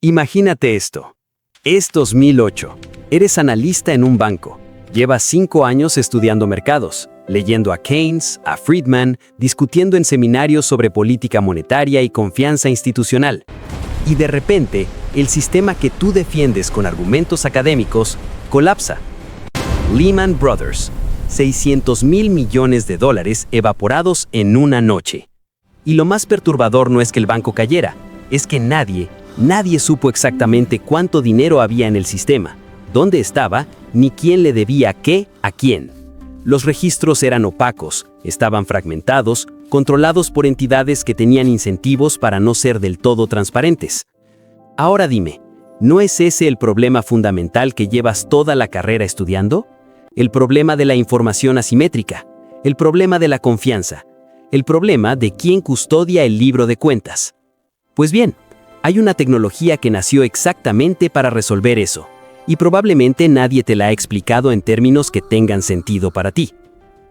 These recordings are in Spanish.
Imagínate esto. Es 2008. Eres analista en un banco. Llevas 5 años estudiando mercados, leyendo a Keynes, a Friedman, discutiendo en seminarios sobre política monetaria y confianza institucional. Y de repente, el sistema que tú defiendes con argumentos académicos colapsa. Lehman Brothers. $600,000 millones evaporados en una noche. Y lo más perturbador no es que el banco cayera, es que nadie supo exactamente cuánto dinero había en el sistema, dónde estaba, ni quién le debía qué a quién. Los registros eran opacos, estaban fragmentados, controlados por entidades que tenían incentivos para no ser del todo transparentes. Ahora dime, ¿no es ese el problema fundamental que llevas toda la carrera estudiando? El problema de la información asimétrica, el problema de la confianza, el problema de quién custodia el libro de cuentas. Pues bien, hay una tecnología que nació exactamente para resolver eso, y probablemente nadie te la ha explicado en términos que tengan sentido para ti.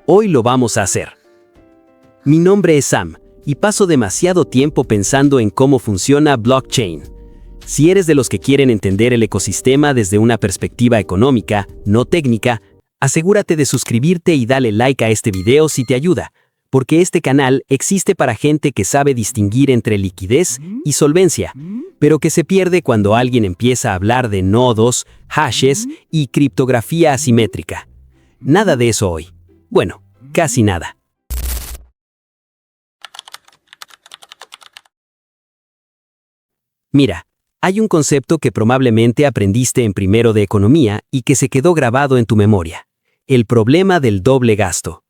Hoy lo vamos a hacer. Mi nombre es Sam, y paso demasiado tiempo pensando en cómo funciona blockchain. Si eres de los que quieren entender el ecosistema desde una perspectiva económica, no técnica, asegúrate de suscribirte y dale like a este video si te ayuda, porque este canal existe para gente que sabe distinguir entre liquidez y solvencia, pero que se pierde cuando alguien empieza a hablar de nodos, hashes y criptografía asimétrica. Nada de eso hoy. Bueno, casi nada. Mira, hay un concepto que probablemente aprendiste en primero de economía y que se quedó grabado en tu memoria. El problema del doble gasto.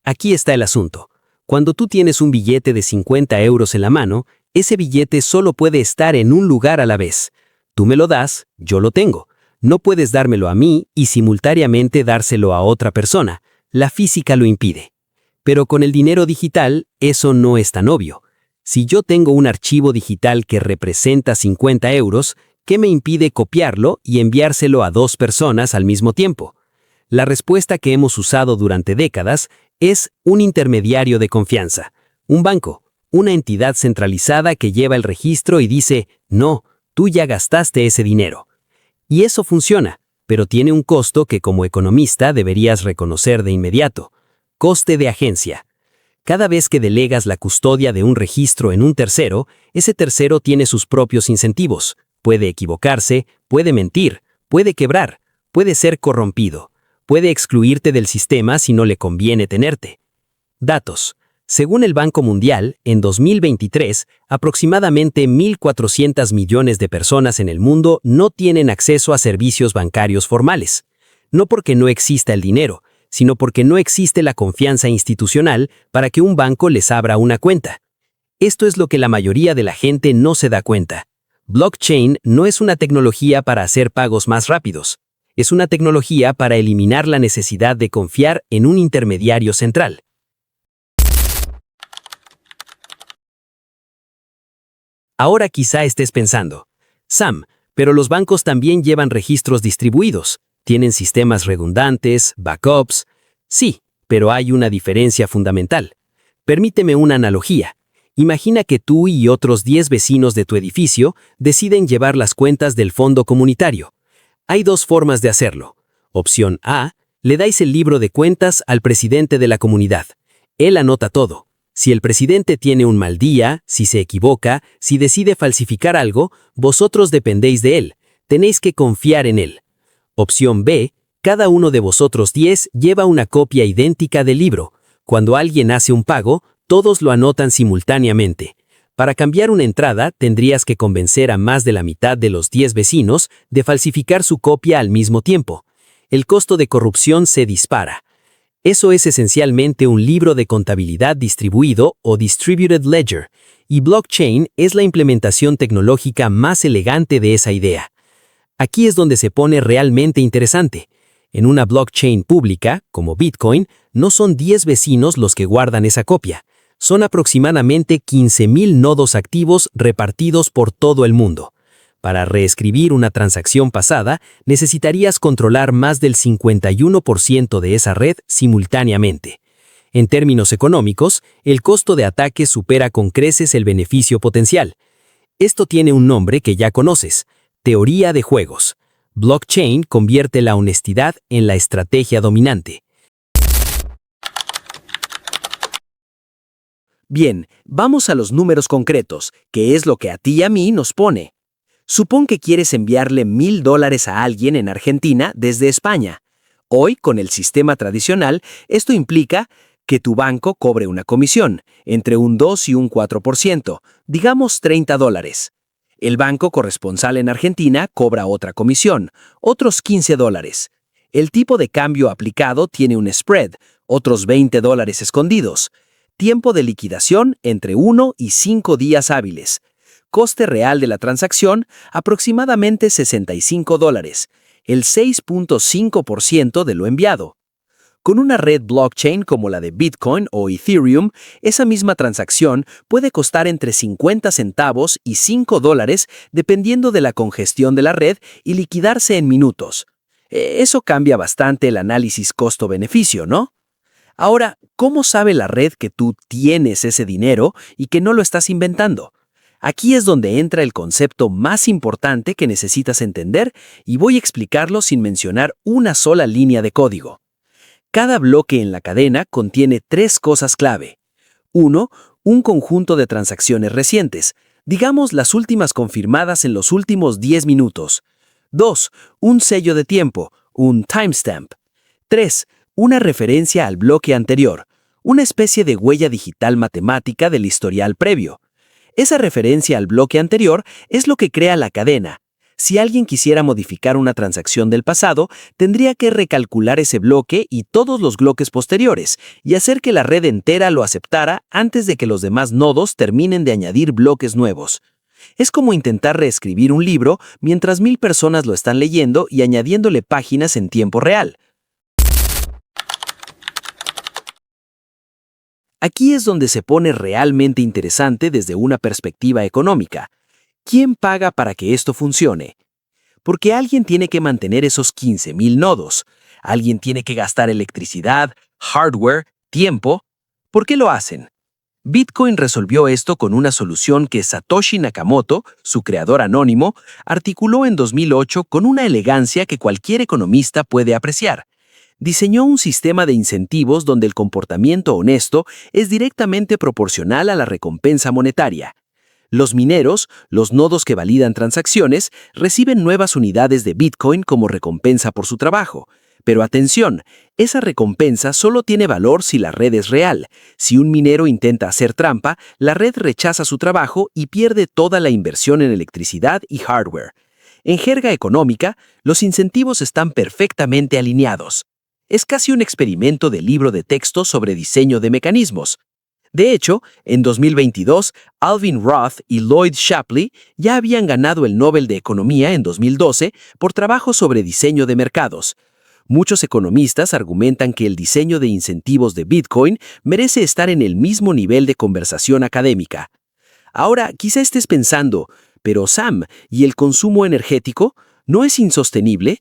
Aquí está el asunto. Cuando tú tienes un billete de 50 euros en la mano, ese billete solo puede estar en un lugar a la vez. Tú me lo das, yo lo tengo. No puedes dármelo a mí y simultáneamente dárselo a otra persona. La física lo impide. Pero con el dinero digital, eso no es tan obvio. Si yo tengo un archivo digital que representa 50 euros, ¿qué me impide copiarlo y enviárselo a 2 personas al mismo tiempo? La respuesta que hemos usado durante décadas es un intermediario de confianza, un banco, una entidad centralizada que lleva el registro y dice, no, tú ya gastaste ese dinero. Y eso funciona, pero tiene un costo que como economista deberías reconocer de inmediato. Coste de agencia. Cada vez que delegas la custodia de un registro en un tercero, ese tercero tiene sus propios incentivos. Puede equivocarse, puede mentir, puede quebrar, puede ser corrompido. Puede excluirte del sistema si no le conviene tenerte. Datos. Según el Banco Mundial, en 2023, aproximadamente 1.400 millones de personas en el mundo no tienen acceso a servicios bancarios formales. No porque no exista el dinero, sino porque no existe la confianza institucional para que un banco les abra una cuenta. Esto es lo que la mayoría de la gente no se da cuenta. Blockchain no es una tecnología para hacer pagos más rápidos. Es una tecnología para eliminar la necesidad de confiar en un intermediario central. Ahora quizá estés pensando, Sam, pero los bancos también llevan registros distribuidos, tienen sistemas redundantes, backups. Sí, pero hay una diferencia fundamental. Permíteme una analogía. Imagina que tú y otros 10 vecinos de tu edificio deciden llevar las cuentas del fondo comunitario. Hay 2 formas de hacerlo. Opción A, le dais el libro de cuentas al presidente de la comunidad. Él anota todo. Si el presidente tiene un mal día, si se equivoca, si decide falsificar algo, vosotros dependéis de él. Tenéis que confiar en él. Opción B, cada uno de vosotros 10 lleva una copia idéntica del libro. Cuando alguien hace un pago, todos lo anotan simultáneamente. Para cambiar una entrada, tendrías que convencer a más de la mitad de los 10 vecinos de falsificar su copia al mismo tiempo. El costo de corrupción se dispara. Eso es esencialmente un libro de contabilidad distribuido o Distributed Ledger, y blockchain es la implementación tecnológica más elegante de esa idea. Aquí es donde se pone realmente interesante. En una blockchain pública, como Bitcoin, no son 10 vecinos los que guardan esa copia. Son aproximadamente 15,000 nodos activos repartidos por todo el mundo. Para reescribir una transacción pasada, necesitarías controlar más del 51% de esa red simultáneamente. En términos económicos, el costo de ataque supera con creces el beneficio potencial. Esto tiene un nombre que ya conoces: teoría de juegos. Blockchain convierte la honestidad en la estrategia dominante. Bien, vamos a los números concretos, que es lo que a ti y a mí nos pone. Supón que quieres enviarle $1000 a alguien en Argentina desde España. Hoy, con el sistema tradicional, esto implica que tu banco cobre una comisión, entre un 2 y un 4%, digamos $30. El banco corresponsal en Argentina cobra otra comisión, otros $15. El tipo de cambio aplicado tiene un spread, otros $20 escondidos. Tiempo de liquidación entre 1 y 5 días hábiles. Coste real de la transacción, aproximadamente $65, el 6.5% de lo enviado. Con una red blockchain como la de Bitcoin o Ethereum, esa misma transacción puede costar entre 50 centavos y $5 dependiendo de la congestión de la red y liquidarse en minutos. Eso cambia bastante el análisis costo-beneficio, ¿no? Ahora, ¿cómo sabe la red que tú tienes ese dinero y que no lo estás inventando? Aquí es donde entra el concepto más importante que necesitas entender y voy a explicarlo sin mencionar una sola línea de código. Cada bloque en la cadena contiene 3 cosas clave. 1. Un conjunto de transacciones recientes, digamos las últimas confirmadas en los últimos 10 minutos. 2. Un sello de tiempo, un timestamp. 3. Una referencia al bloque anterior, una especie de huella digital matemática del historial previo. Esa referencia al bloque anterior es lo que crea la cadena. Si alguien quisiera modificar una transacción del pasado, tendría que recalcular ese bloque y todos los bloques posteriores, y hacer que la red entera lo aceptara antes de que los demás nodos terminen de añadir bloques nuevos. Es como intentar reescribir un libro mientras 1000 personas lo están leyendo y añadiéndole páginas en tiempo real. Aquí es donde se pone realmente interesante desde una perspectiva económica. ¿Quién paga para que esto funcione? Porque alguien tiene que mantener esos 15,000 nodos. Alguien tiene que gastar electricidad, hardware, tiempo. ¿Por qué lo hacen? Bitcoin resolvió esto con una solución que Satoshi Nakamoto, su creador anónimo, articuló en 2008 con una elegancia que cualquier economista puede apreciar. Diseñó un sistema de incentivos donde el comportamiento honesto es directamente proporcional a la recompensa monetaria. Los mineros, los nodos que validan transacciones, reciben nuevas unidades de Bitcoin como recompensa por su trabajo. Pero atención, esa recompensa solo tiene valor si la red es real. Si un minero intenta hacer trampa, la red rechaza su trabajo y pierde toda la inversión en electricidad y hardware. En jerga económica, los incentivos están perfectamente alineados. Es casi un experimento de libro de texto sobre diseño de mecanismos. De hecho, en 2022, Alvin Roth y Lloyd Shapley ya habían ganado el Nobel de Economía en 2012 por trabajo sobre diseño de mercados. Muchos economistas argumentan que el diseño de incentivos de Bitcoin merece estar en el mismo nivel de conversación académica. Ahora, quizá estés pensando, pero Sam, ¿y el consumo energético? ¿No es insostenible?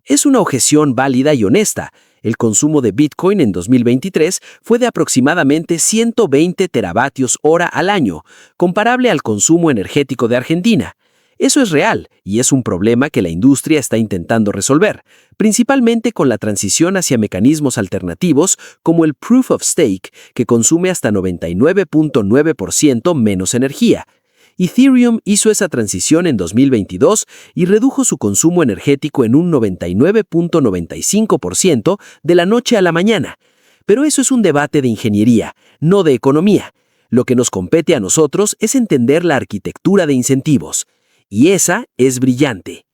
Es una objeción válida y honesta. El consumo de Bitcoin en 2023 fue de aproximadamente 120 teravatios hora al año, comparable al consumo energético de Argentina. Eso es real y es un problema que la industria está intentando resolver, principalmente con la transición hacia mecanismos alternativos como el Proof of Stake, que consume hasta 99.9% menos energía. Ethereum hizo esa transición en 2022 y redujo su consumo energético en un 99.95% de la noche a la mañana. Pero eso es un debate de ingeniería, no de economía. Lo que nos compete a nosotros es entender la arquitectura de incentivos. Y esa es brillante.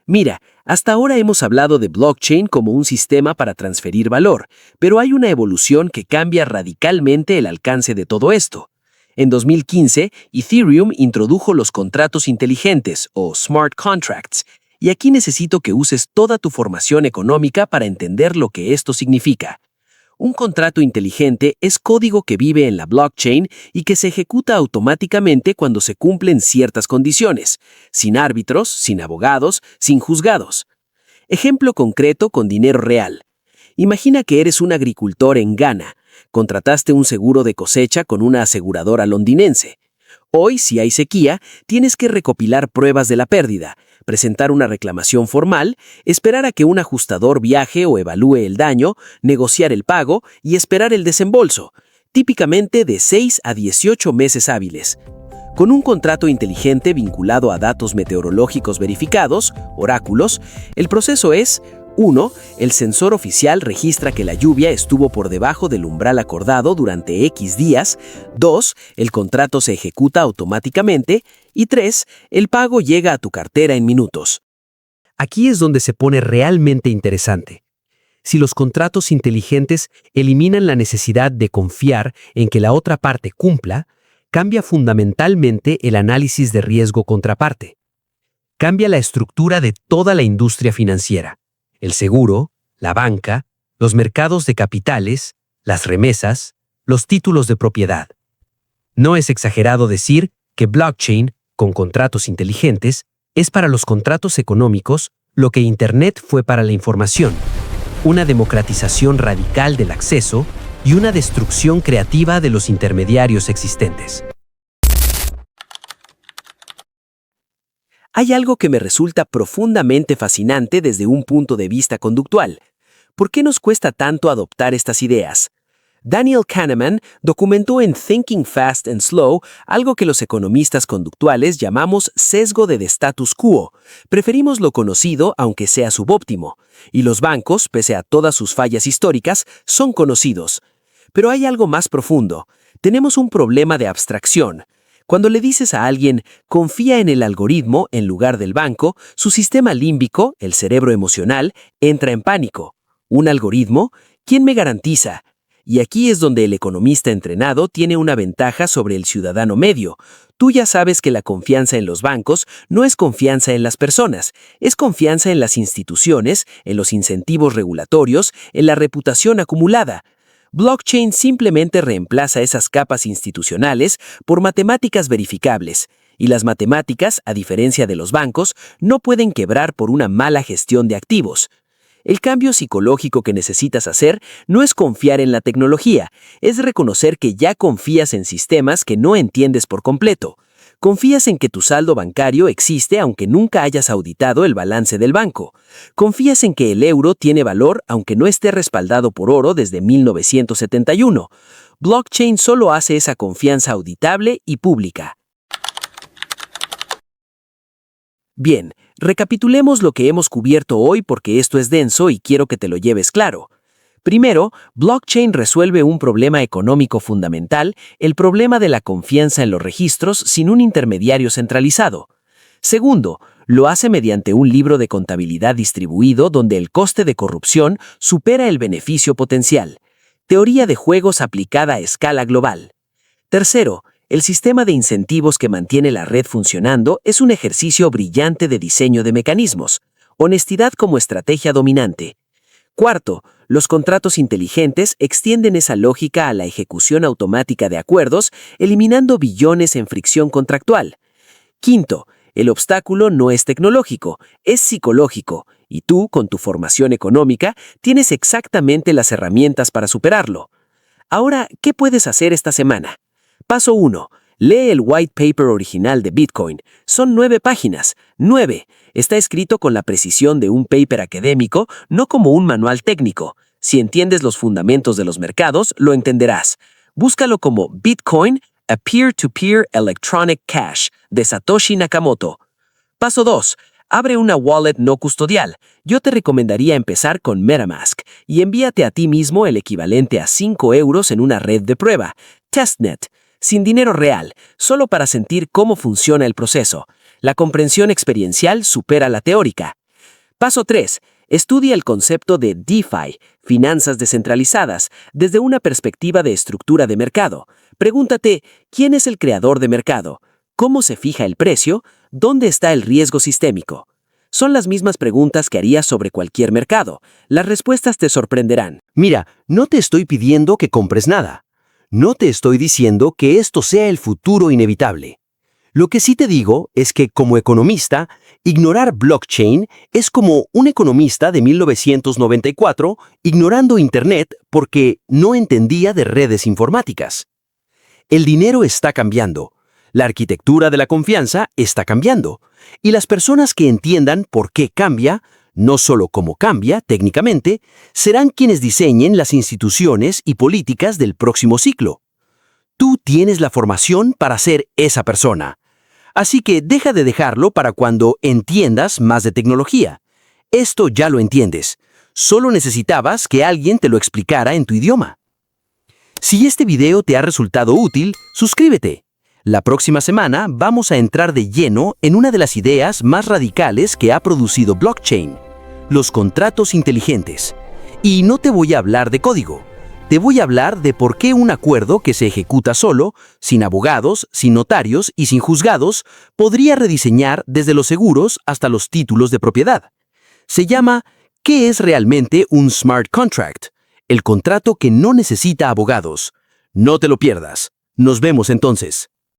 Mira, hasta ahora hemos hablado de blockchain como un sistema para transferir valor, pero hay una evolución que cambia radicalmente el alcance de todo esto. En 2015, Ethereum introdujo los contratos inteligentes, o smart contracts, y aquí necesito que uses toda tu formación económica para entender lo que esto significa. Un contrato inteligente es código que vive en la blockchain y que se ejecuta automáticamente cuando se cumplen ciertas condiciones, sin árbitros, sin abogados, sin juzgados. Ejemplo concreto con dinero real. Imagina que eres un agricultor en Ghana. Contrataste un seguro de cosecha con una aseguradora londinense. Hoy, si hay sequía, tienes que recopilar pruebas de la pérdida, presentar una reclamación formal, esperar a que un ajustador viaje o evalúe el daño, negociar el pago y esperar el desembolso, típicamente de 6 a 18 meses hábiles. Con un contrato inteligente vinculado a datos meteorológicos verificados, oráculos, el proceso es: 1. El sensor oficial registra que la lluvia estuvo por debajo del umbral acordado durante X días. 2. El contrato se ejecuta automáticamente. Y 3. El pago llega a tu cartera en minutos. Aquí es donde se pone realmente interesante. Si los contratos inteligentes eliminan la necesidad de confiar en que la otra parte cumpla, cambia fundamentalmente el análisis de riesgo contraparte. Cambia la estructura de toda la industria financiera. El seguro, la banca, los mercados de capitales, las remesas, los títulos de propiedad. No es exagerado decir que blockchain, con contratos inteligentes, es para los contratos económicos lo que Internet fue para la información, una democratización radical del acceso y una destrucción creativa de los intermediarios existentes. Hay algo que me resulta profundamente fascinante desde un punto de vista conductual. ¿Por qué nos cuesta tanto adoptar estas ideas? Daniel Kahneman documentó en Thinking Fast and Slow algo que los economistas conductuales llamamos sesgo de status quo. Preferimos lo conocido aunque sea subóptimo. Y los bancos, pese a todas sus fallas históricas, son conocidos. Pero hay algo más profundo. Tenemos un problema de abstracción. Cuando le dices a alguien, confía en el algoritmo en lugar del banco, su sistema límbico, el cerebro emocional, entra en pánico. ¿Un algoritmo? ¿Quién me garantiza? Y aquí es donde el economista entrenado tiene una ventaja sobre el ciudadano medio. Tú ya sabes que la confianza en los bancos no es confianza en las personas, es confianza en las instituciones, en los incentivos regulatorios, en la reputación acumulada. Blockchain simplemente reemplaza esas capas institucionales por matemáticas verificables, y las matemáticas, a diferencia de los bancos, no pueden quebrar por una mala gestión de activos. El cambio psicológico que necesitas hacer no es confiar en la tecnología, es reconocer que ya confías en sistemas que no entiendes por completo. Confías en que tu saldo bancario existe aunque nunca hayas auditado el balance del banco. Confías en que el euro tiene valor aunque no esté respaldado por oro desde 1971. Blockchain solo hace esa confianza auditable y pública. Bien, recapitulemos lo que hemos cubierto hoy porque esto es denso y quiero que te lo lleves claro. Primero, blockchain resuelve un problema económico fundamental, el problema de la confianza en los registros sin un intermediario centralizado. Segundo, lo hace mediante un libro de contabilidad distribuido donde el coste de corrupción supera el beneficio potencial. Teoría de juegos aplicada a escala global. Tercero, el sistema de incentivos que mantiene la red funcionando es un ejercicio brillante de diseño de mecanismos. Honestidad como estrategia dominante. Cuarto, los contratos inteligentes extienden esa lógica a la ejecución automática de acuerdos, eliminando billones en fricción contractual. Quinto, el obstáculo no es tecnológico, es psicológico, y tú, con tu formación económica, tienes exactamente las herramientas para superarlo. Ahora, ¿qué puedes hacer esta semana? Paso 1. Lee el white paper original de Bitcoin. Son 9 páginas. 9. Está escrito con la precisión de un paper académico, no como un manual técnico. Si entiendes los fundamentos de los mercados, lo entenderás. Búscalo como Bitcoin, a Peer-to-Peer Electronic Cash, de Satoshi Nakamoto. Paso 2. Abre una wallet no custodial. Yo te recomendaría empezar con MetaMask y envíate a ti mismo el equivalente a 5 euros en una red de prueba, Testnet. Sin dinero real, solo para sentir cómo funciona el proceso. La comprensión experiencial supera la teórica. Paso 3. Estudia el concepto de DeFi, finanzas descentralizadas, desde una perspectiva de estructura de mercado. Pregúntate, ¿quién es el creador de mercado? ¿Cómo se fija el precio? ¿Dónde está el riesgo sistémico? Son las mismas preguntas que harías sobre cualquier mercado. Las respuestas te sorprenderán. Mira, no te estoy pidiendo que compres nada. No te estoy diciendo que esto sea el futuro inevitable. Lo que sí te digo es que, como economista, Ignorar blockchain es como un economista de 1994 ignorando Internet porque no entendía de redes informáticas. El dinero está cambiando, la arquitectura de la confianza está cambiando, y las personas que entiendan por qué cambia, no solo cómo cambia técnicamente, serán quienes diseñen las instituciones y políticas del próximo ciclo. Tú tienes la formación para ser esa persona. Así que deja de dejarlo para cuando entiendas más de tecnología. Esto ya lo entiendes. Solo necesitabas que alguien te lo explicara en tu idioma. Si este video te ha resultado útil, suscríbete. La próxima semana vamos a entrar de lleno en una de las ideas más radicales que ha producido blockchain, los contratos inteligentes. Y no te voy a hablar de código. Te voy a hablar de por qué un acuerdo que se ejecuta solo, sin abogados, sin notarios y sin juzgados, podría rediseñar desde los seguros hasta los títulos de propiedad. Se llama ¿qué es realmente un smart contract? El contrato que no necesita abogados. No te lo pierdas. Nos vemos entonces.